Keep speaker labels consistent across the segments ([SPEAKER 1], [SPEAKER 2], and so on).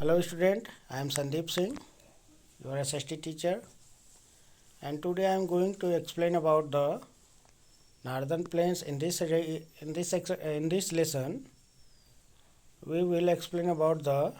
[SPEAKER 1] Hello student, I am Sandeep Singh, your SST teacher, and today I am going to explain about the northern plains. In this we will explain about the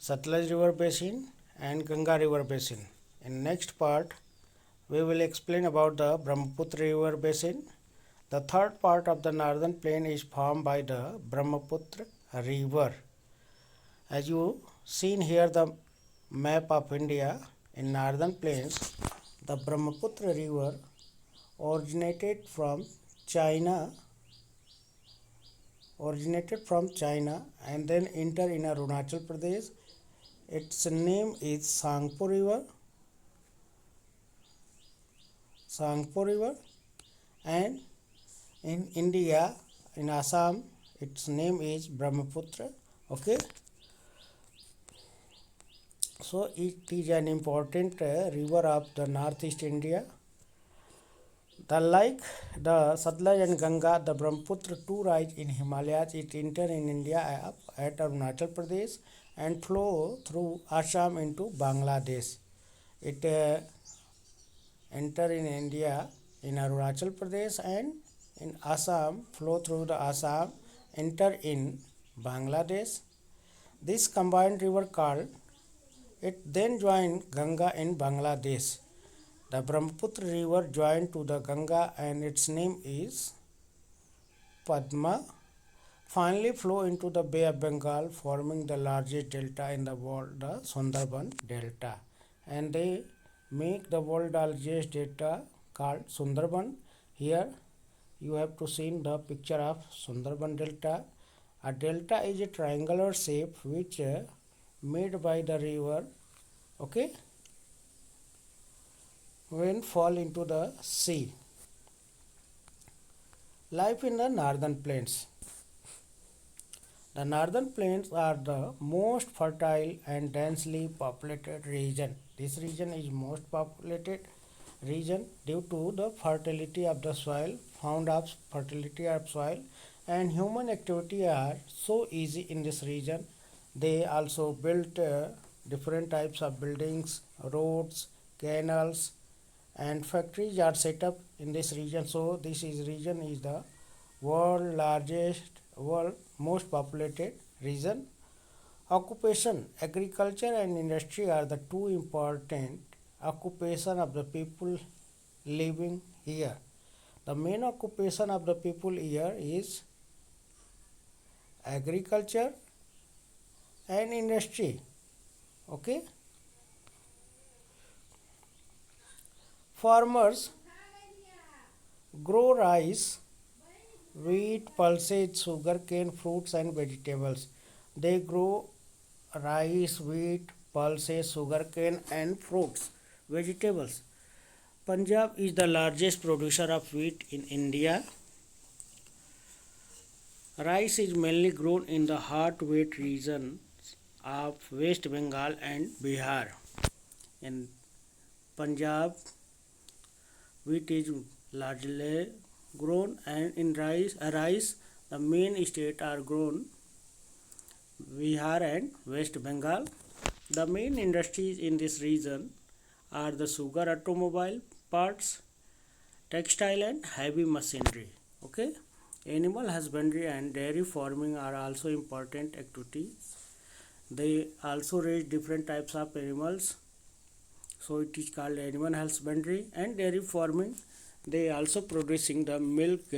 [SPEAKER 1] Satluj River Basin and Ganga River Basin. In next part, we will explain about the Brahmaputra River Basin. The third part of the northern plain is formed by the Brahmaputra River. As you seen here the map of India in northern plains, the Brahmaputra river originated from China and then enter in Arunachal Pradesh. Its name is Sangpo River, and in India, in Assam, its name is Brahmaputra. Okay, so it is an important river of the northeast India. Like the Satluj and Ganga, the Brahmaputra too rise in Himalayas. It enter in India at Arunachal Pradesh and flow through Assam into Bangladesh. It enter in India in Arunachal Pradesh and in Assam, flow through the Assam, enter in Bangladesh. This combined river called it then joined Ganga in Bangladesh. The Brahmaputra river joined to the Ganga and its name is Padma. Finally flow into the Bay of Bengal, forming the largest delta in the world, the Sundarban Delta. And they make the world largest delta called Sundarban. Here you have to see the picture of Sundarban Delta. A delta is a triangular shape which made by the river, okay, when fall into the sea. Life in the northern plains. The northern plains are the most fertile and densely populated region. This region is most populated region due to the fertility of the soil, and human activity are so easy in this region. They also built different types of buildings, roads, canals, and factories are set up in this region. So this region is the world most populated region. Occupation, agriculture and industry are the two important occupation of the people living here. The main occupation of the people here is agriculture and industry. Okay, farmers grow rice, wheat, pulses, sugarcane, fruits and vegetables. They grow rice, wheat, pulses, sugarcane and fruits, vegetables. Punjab is the largest producer of wheat in India. Rice is mainly grown in the hot wet regions of West Bengal and Bihar. In Punjab, wheat is largely grown, and in rice the main states are grown Bihar and West Bengal. The main industries in this region are the sugar, automobile parts, textile and heavy machinery. Okay, animal husbandry and dairy farming are also important activities. They also raise different types of animals, so it is called animal husbandry and dairy farming. They also producing the milk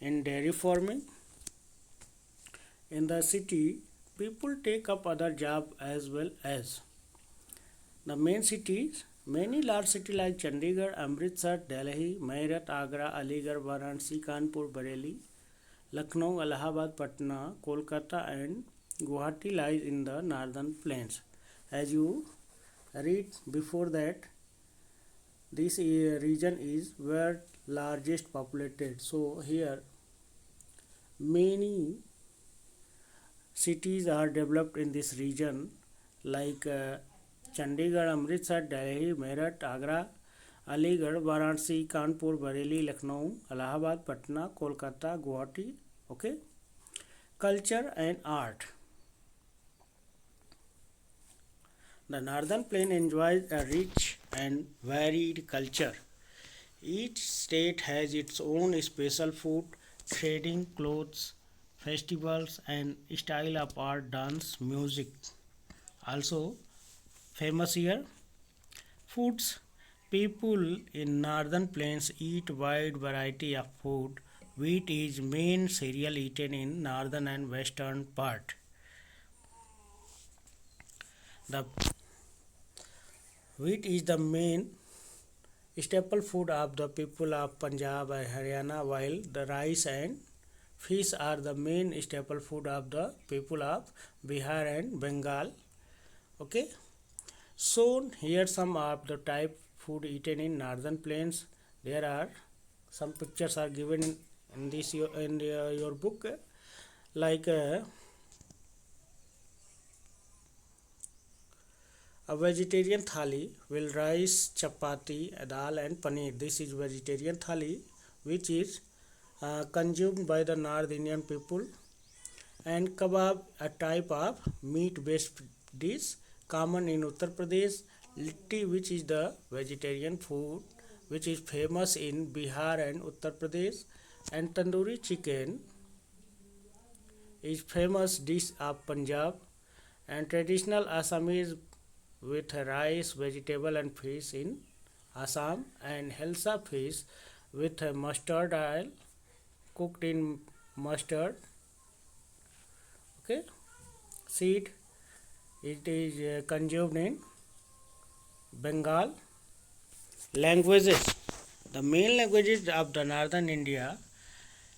[SPEAKER 1] in dairy farming. In the city, people take up other job as well as the main cities. Many large cities like Chandigarh, Amritsar, Delhi, Meerut, Agra, Aligarh, Varanasi, Kanpur, Bareilly, Lucknow, Allahabad, Patna, Kolkata and Guwahati lies in the northern plains. As you read before that, this region is where largest populated. So here many cities are developed in this region like Chandigarh, Amritsar, Delhi, Meerut, Agra, Aligarh, Varanasi, Kanpur, Bareilly, Lucknow, Allahabad, Patna, Kolkata, Guwahati. Okay, culture and art. The northern plain enjoys a rich and varied culture. Each state has its own special food, trading, clothes, festivals, and style of art, dance, music. Also famous here. Foods. People in northern plains eat wide variety of food. Wheat is main cereal eaten in northern and western part. The wheat is the main staple food of the people of Punjab and Haryana, while the rice and fish are the main staple food of the people of Bihar and Bengal. Okay, so here some of the type food eaten in northern plains. There are some pictures are given in this your book, like a vegetarian thali will rice, chapati, dal and paneer. This is vegetarian thali which is consumed by the North Indian people. And kebab, a type of meat based dish common in Uttar Pradesh. Litti, which is the vegetarian food which is famous in Bihar and Uttar Pradesh. And tandoori chicken is famous dish of Punjab. And traditional Assamese with rice, vegetable and fish in Assam. And Helsa fish with mustard oil cooked in mustard. Okay, seed, it is consumed in Bengal. Languages. The main languages of the northern India.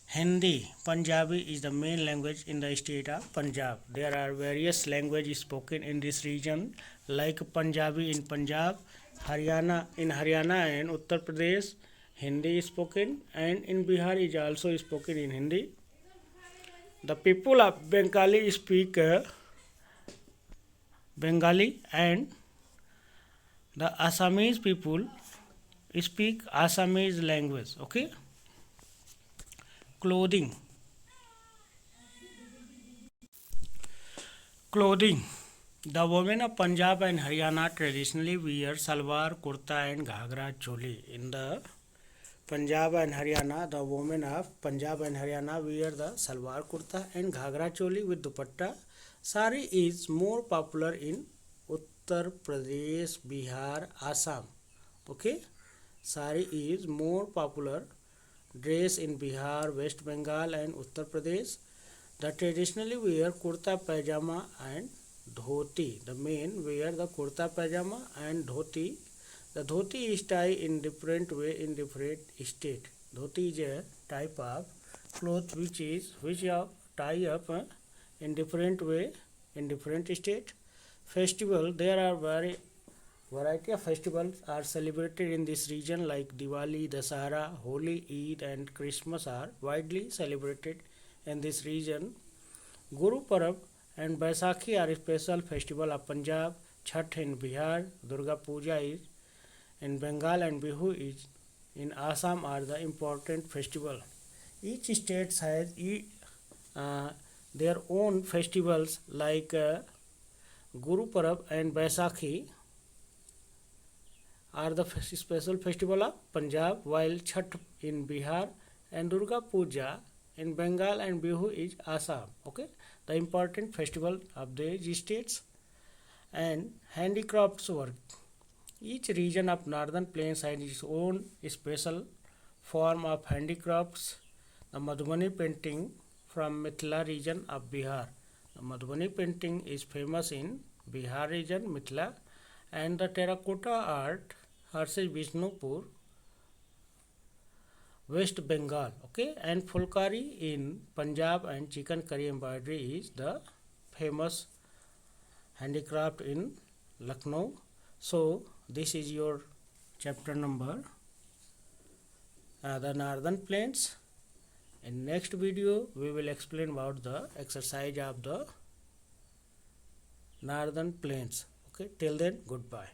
[SPEAKER 1] Hindi, Punjabi is the main language in the state of Punjab. There are various languages spoken in this region like Punjabi in Punjab, Haryana and Uttar Pradesh. Hindi is spoken, and in Bihar is also spoken in Hindi. The people of Bengali speak Bengali, and the Assamese people speak Assamese language. Okay. Clothing. The women of Punjab and Haryana traditionally wear salwar, kurta and ghagra choli. In the Punjab and Haryana, the women of Punjab and Haryana wear the salwar kurta and ghagra choli with dupatta. Sari is more popular in Uttar Pradesh, Bihar, Assam. Okay, sari is more popular dress in Bihar, West Bengal and Uttar Pradesh. The traditionally wear kurta pajama and dhoti. The men wear the kurta pajama and dhoti. The dhoti is tied in different way in different state. Dhoti is a type of cloth which are tie up in different way in different state. Festival, there are variety of festivals are celebrated in this region like Diwali, Dasara, Holi, Eid and Christmas are widely celebrated in this region. Guru Parab and Baisakhi are special festival of Punjab, Chhath in Bihar, Durga Puja is in Bengal and Bihu is in Assam are the important festival. Each state has their own festivals like Guru Parab and Baisakhi are the special festival of Punjab, while Chhath in Bihar and Durga Puja in Bengal and Bihu is Assam. Okay, the important festival of these states. And handicrafts work. Each region of northern plains has its own special form of handicrafts. The Madhubani painting from Mithila region of Bihar. The Madhubani painting is famous in Bihar region, Mithila, and the terracotta art Harshej Bishnupur, West Bengal. Okay, and Fulkari in Punjab and chicken curry embroidery is the famous handicraft in Lucknow. So this is your chapter number the northern plains. In next video we will explain about the exercise of the northern plains. Okay, till then, goodbye.